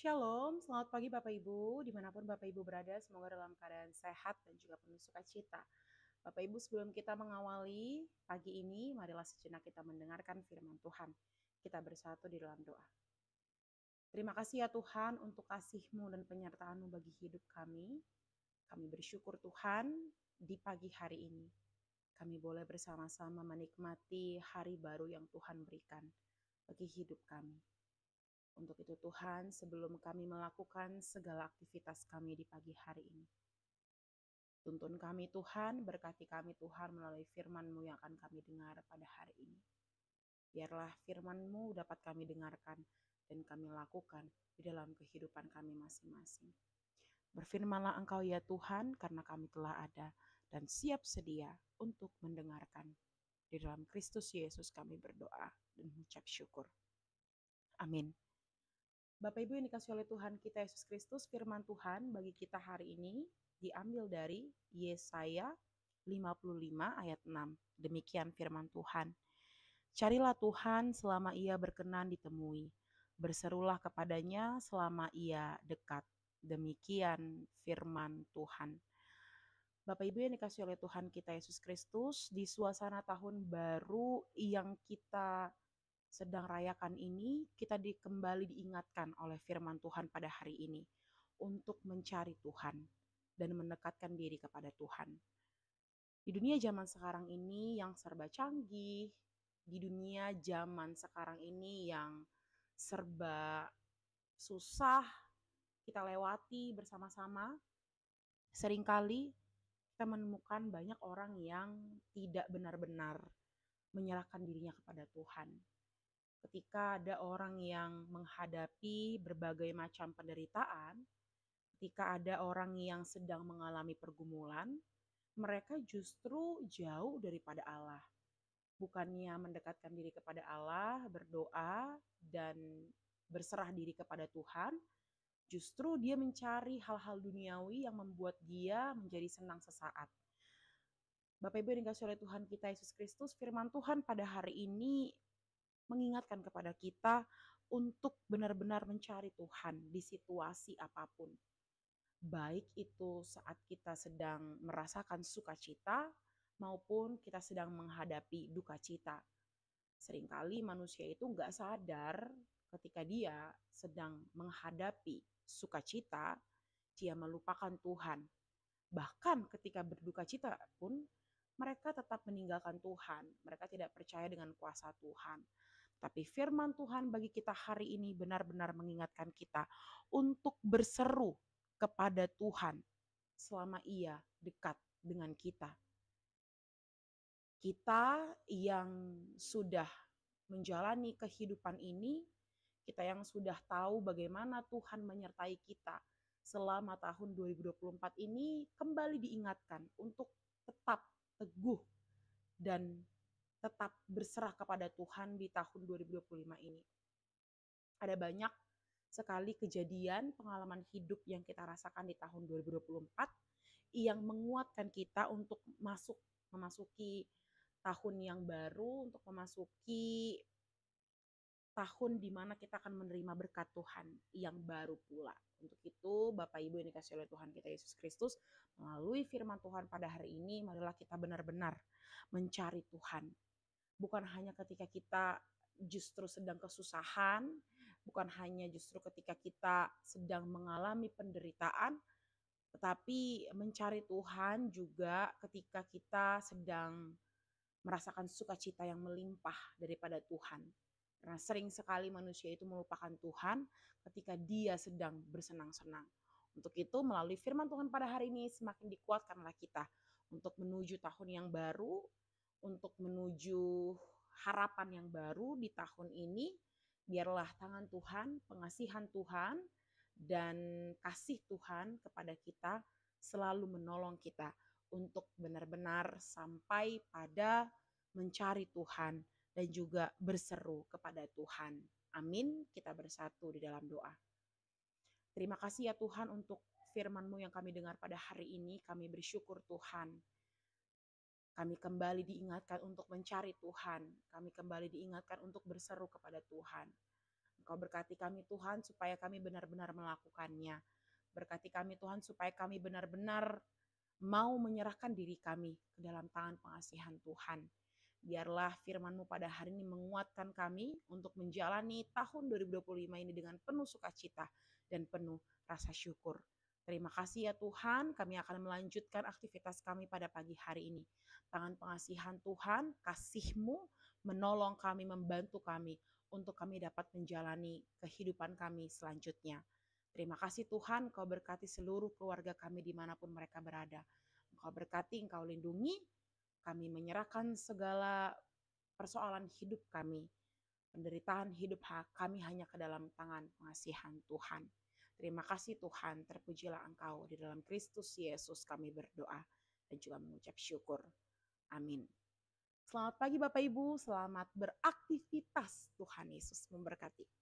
Shalom, selamat pagi Bapak Ibu, dimanapun Bapak Ibu berada, semoga dalam keadaan sehat dan juga penuh sukacita. Bapak Ibu, sebelum kita mengawali pagi ini, marilah sejenak kita mendengarkan firman Tuhan. Kita bersatu di dalam doa. Terima kasih ya Tuhan untuk kasih-Mu dan penyertaan-Mu bagi hidup kami. Kami bersyukur Tuhan di pagi hari ini. Kami boleh bersama-sama menikmati hari baru yang Tuhan berikan bagi hidup kami. Untuk itu Tuhan, sebelum kami melakukan segala aktivitas kami di pagi hari ini, tuntun kami Tuhan, berkati kami Tuhan melalui firman-Mu yang akan kami dengar pada hari ini. Biarlah firman-Mu dapat kami dengarkan dan kami lakukan di dalam kehidupan kami masing-masing. Berfirmanlah Engkau ya Tuhan, karena kami telah ada dan siap sedia untuk mendengarkan. Di dalam Kristus Yesus kami berdoa dan mengucap syukur. Amin. Bapak Ibu yang dikasihi oleh Tuhan kita Yesus Kristus, firman Tuhan bagi kita hari ini diambil dari Yesaya 55 ayat 6. Demikian firman Tuhan. Carilah Tuhan selama ia berkenan ditemui. Berserulah kepadanya selama ia dekat. Demikian firman Tuhan. Bapak Ibu yang dikasihi oleh Tuhan kita Yesus Kristus, di suasana tahun baru yang kita sedang rayakan ini, kita kembali diingatkan oleh firman Tuhan pada hari ini untuk mencari Tuhan dan mendekatkan diri kepada Tuhan. Di dunia zaman sekarang ini yang serba canggih, di dunia zaman sekarang ini yang serba susah kita lewati bersama-sama, seringkali kita menemukan banyak orang yang tidak benar-benar menyerahkan dirinya kepada Tuhan. Ketika ada orang yang menghadapi berbagai macam penderitaan, ketika ada orang yang sedang mengalami pergumulan, mereka justru jauh daripada Allah. Bukannya mendekatkan diri kepada Allah, berdoa, dan berserah diri kepada Tuhan, justru dia mencari hal-hal duniawi yang membuat dia menjadi senang sesaat. Bapak Ibu yang dikasihi oleh Tuhan kita Yesus Kristus, firman Tuhan pada hari ini mengingatkan kepada kita untuk benar-benar mencari Tuhan di situasi apapun. Baik itu saat kita sedang merasakan sukacita maupun kita sedang menghadapi duka cita. Seringkali manusia itu nggak sadar ketika dia sedang menghadapi sukacita, dia melupakan Tuhan. Bahkan ketika berduka cita pun mereka tetap meninggalkan Tuhan. Mereka tidak percaya dengan kuasa Tuhan. Tapi firman Tuhan bagi kita hari ini benar-benar mengingatkan kita untuk berseru kepada Tuhan selama Ia dekat dengan kita. Kita yang sudah menjalani kehidupan ini, kita yang sudah tahu bagaimana Tuhan menyertai kita selama tahun 2024 ini, kembali diingatkan untuk tetap teguh dan tetap berserah kepada Tuhan di tahun 2025 ini. Ada banyak sekali kejadian pengalaman hidup yang kita rasakan di tahun 2024 yang menguatkan kita untuk memasuki tahun yang baru, untuk memasuki tahun di mana kita akan menerima berkat Tuhan yang baru pula. Untuk itu, Bapak Ibu yang dikasihi oleh Tuhan kita Yesus Kristus, melalui firman Tuhan pada hari ini, marilah kita benar-benar mencari Tuhan. Bukan hanya ketika kita justru sedang kesusahan, bukan hanya justru ketika kita sedang mengalami penderitaan, tetapi mencari Tuhan juga ketika kita sedang merasakan sukacita yang melimpah daripada Tuhan. Karena sering sekali manusia itu melupakan Tuhan ketika dia sedang bersenang-senang. Untuk itu melalui firman Tuhan pada hari ini semakin dikuatkanlah kita untuk menuju tahun yang baru, untuk menuju harapan yang baru di tahun ini. Biarlah tangan Tuhan, pengasihan Tuhan, dan kasih Tuhan kepada kita selalu menolong kita untuk benar-benar sampai pada mencari Tuhan dan juga berseru kepada Tuhan. Amin. Kita bersatu di dalam doa. Terima kasih ya Tuhan untuk firman-Mu yang kami dengar pada hari ini. Kami bersyukur Tuhan. Kami kembali diingatkan untuk mencari Tuhan. Kami kembali diingatkan untuk berseru kepada Tuhan. Engkau berkati kami Tuhan supaya kami benar-benar melakukannya. Berkati kami Tuhan supaya kami benar-benar mau menyerahkan diri kami ke dalam tangan pengasihan Tuhan. Biarlah firman-Mu pada hari ini menguatkan kami untuk menjalani tahun 2025 ini dengan penuh sukacita dan penuh rasa syukur. Terima kasih ya Tuhan, kami akan melanjutkan aktivitas kami pada pagi hari ini. Tangan pengasihan Tuhan, kasih-Mu menolong kami, membantu kami untuk kami dapat menjalani kehidupan kami selanjutnya. Terima kasih Tuhan, Kau berkati seluruh keluarga kami dimanapun mereka berada. Engkau berkati, Engkau lindungi, kami menyerahkan segala persoalan hidup kami, penderitaan hidup kami hanya ke dalam tangan pengasihan Tuhan. Terima kasih Tuhan, terpujilah Engkau. Di dalam Kristus Yesus kami berdoa dan juga mengucap syukur. Amin. Selamat pagi Bapak Ibu, selamat beraktivitas. Tuhan Yesus memberkati.